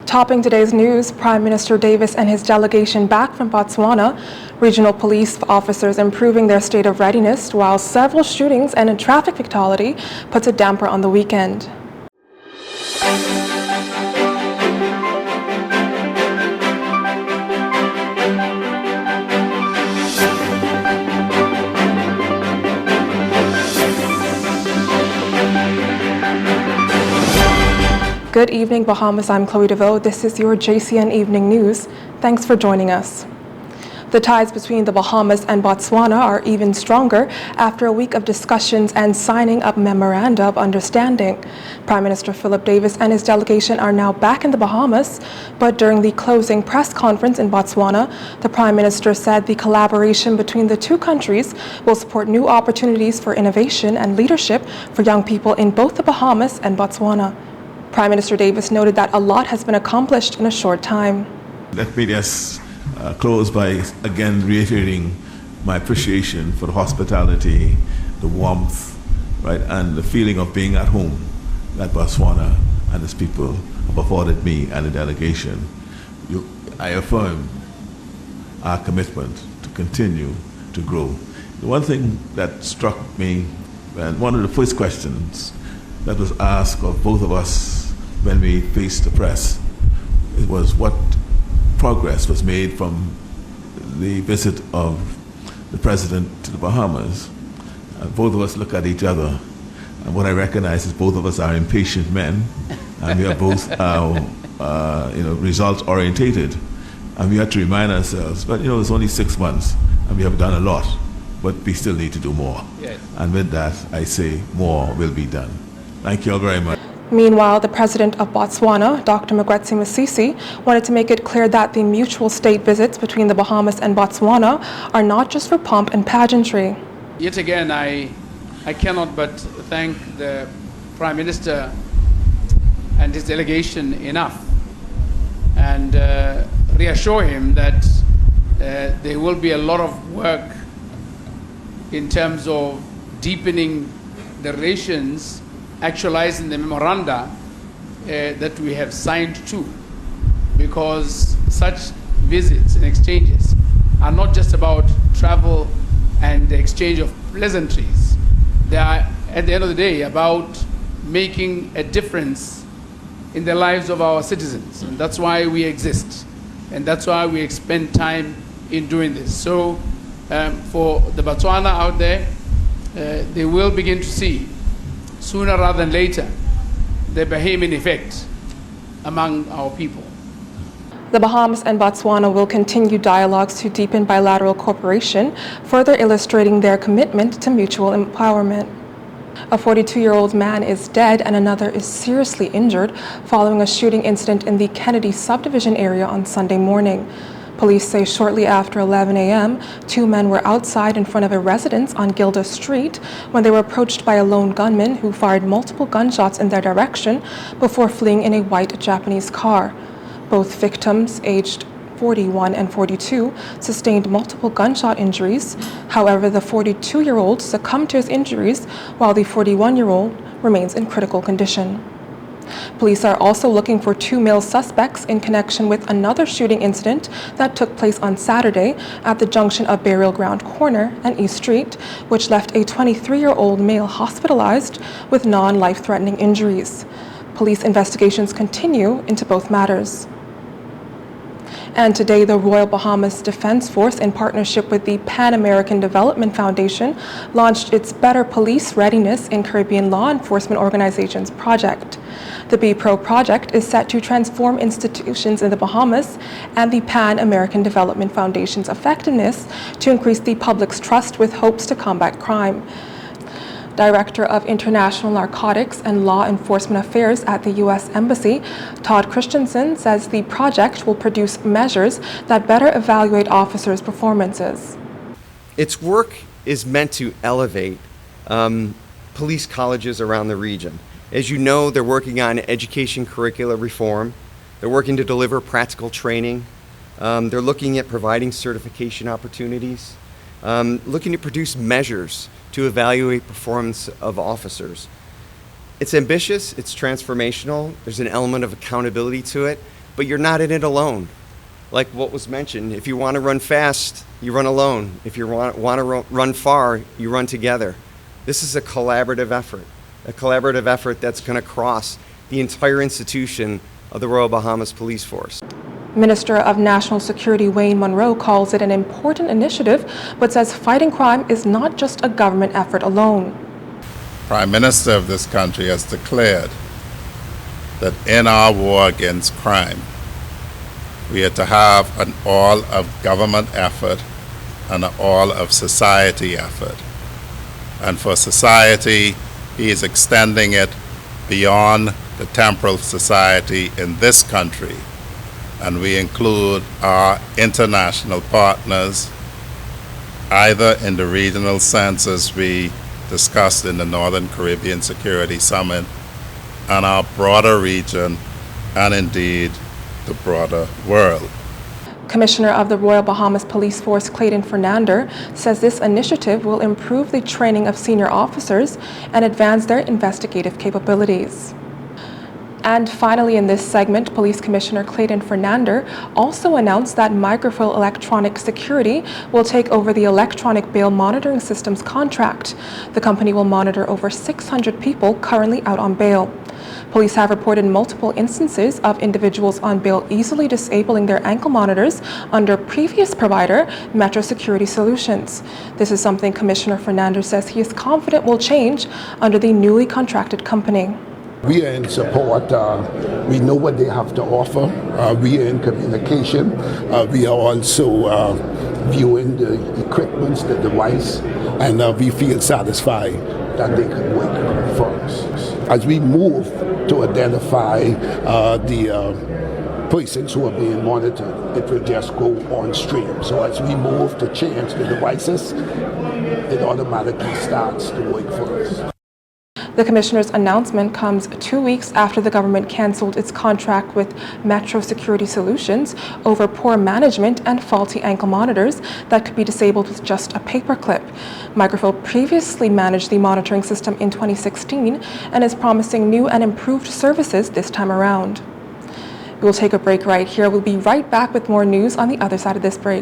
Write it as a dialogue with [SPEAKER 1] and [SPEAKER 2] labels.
[SPEAKER 1] Topping today's news, Prime Minister Davis and his delegation back from Botswana, regional police officers improving their state of readiness while several shootings and a traffic fatality puts a damper on the weekend. Good evening, Bahamas. I'm Chloe DeVoe. This is your JCN Evening News. Thanks for joining us. The ties between the Bahamas and Botswana are even stronger after a week of discussions and signing a memoranda of understanding. Prime Minister Philip Davis and his delegation are now back in the Bahamas, but during the closing press conference in Botswana, the Prime Minister said the collaboration between the two countries will support new opportunities for innovation and leadership for young people in both the Bahamas and Botswana. Prime Minister Davis noted that a lot has been accomplished in a short time.
[SPEAKER 2] Let me just close by again reiterating my appreciation for the hospitality, the warmth, right, and the feeling of being at home that Botswana and its people have afforded me and the delegation. I affirm our commitment to continue to grow. The one thing that struck me, and one of the first questions that was asked of both of us when we faced the press, it was what progress was made from the visit of the President to the Bahamas. Both of us look at each other, and what I recognize is both of us are impatient men, and we are both results orientated, and we have to remind ourselves, but it's only 6 months, and we have done a lot, but we still need to do more. Yes. And with that, I say more will be done. Thank you all very much.
[SPEAKER 1] Meanwhile, the president of Botswana, Dr. Magwetsi Masisi, wanted to make it clear that the mutual state visits between the Bahamas and Botswana are not just for pomp and pageantry.
[SPEAKER 3] Yet again, I cannot but thank the Prime Minister and his delegation enough and reassure him that there will be a lot of work in terms of deepening the relations, actualizing the memoranda that we have signed to, because such visits and exchanges are not just about travel and the exchange of pleasantries. They are, at the end of the day, about making a difference in the lives of our citizens. And that's why we exist. And that's why we spend time in doing this. So for the Botswana out there, they will begin to see sooner rather than later the Bahamian effect among our people.
[SPEAKER 1] The Bahamas and Botswana will continue dialogues to deepen bilateral cooperation, further illustrating their commitment to mutual empowerment. A 42-year-old man is dead and another is seriously injured following a shooting incident in the Kennedy subdivision area on Sunday morning. Police say shortly after 11 a.m., 2 men were outside in front of a residence on Gilda Street when they were approached by a lone gunman who fired multiple gunshots in their direction before fleeing in a white Japanese car. Both victims, aged 41 and 42, sustained multiple gunshot injuries. However, the 42-year-old succumbed to his injuries while the 41-year-old remains in critical condition. Police are also looking for 2 male suspects in connection with another shooting incident that took place on Saturday at the junction of Burial Ground Corner and East Street, which left a 23-year-old male hospitalized with non-life-threatening injuries. Police investigations continue into both matters. And today, the Royal Bahamas Defense Force, in partnership with the Pan American Development Foundation, launched its Better Police Readiness in Caribbean Law Enforcement Organizations project. The BPRO project is set to transform institutions in the Bahamas and the Pan American Development Foundation's effectiveness to increase the public's trust with hopes to combat crime. Director of International Narcotics and Law Enforcement Affairs at the U.S. Embassy, Todd Christensen, says the project will produce measures that better evaluate officers' performances.
[SPEAKER 4] Its work is meant to elevate police colleges around the region. As you know, they're working on education curricula reform. They're working to deliver practical training. They're looking at providing certification opportunities, looking to produce measures to evaluate performance of officers. It's ambitious, it's transformational, there's an element of accountability to it, but you're not in it alone. Like what was mentioned, if you want to run fast, you run alone. If you want to run far, you run together. This is a collaborative effort that's going to cross the entire institution of the Royal Bahamas Police Force.
[SPEAKER 1] Minister of National Security Wayne Monroe calls it an important initiative, but says fighting crime is not just a government effort alone.
[SPEAKER 5] Prime Minister of this country has declared that in our war against crime, we are to have an all-of-government effort and an all-of-society effort. And for society, he is extending it beyond the temporal society in this country. And we include our international partners, either in the regional sense as we discussed in the Northern Caribbean Security Summit, and our broader region, and indeed the broader world.
[SPEAKER 1] Commissioner of the Royal Bahamas Police Force, Clayton Fernander, says this initiative will improve the training of senior officers and advance their investigative capabilities. And finally, in this segment, Police Commissioner Clayton Fernander also announced that Microfil Electronic Security will take over the electronic bail monitoring systems contract. The company will monitor over 600 people currently out on bail. Police have reported multiple instances of individuals on bail easily disabling their ankle monitors under previous provider, Metro Security Solutions. This is something Commissioner Fernander says he is confident will change under the newly contracted company.
[SPEAKER 6] We are in support. We know what they have to offer. We are in communication. We are also viewing the equipment, the device, and we feel satisfied that they can work for us. As we move to identify the persons who are being monitored, it will just go on stream. So as we move to change the devices, it automatically starts to work for us.
[SPEAKER 1] The Commissioner's announcement comes 2 weeks after the government canceled its contract with Metro Security Solutions over poor management and faulty ankle monitors that could be disabled with just a paperclip. Microfil previously managed the monitoring system in 2016 and is promising new and improved services this time around. We will take a break right here. We'll be right back with more news on the other side of this break.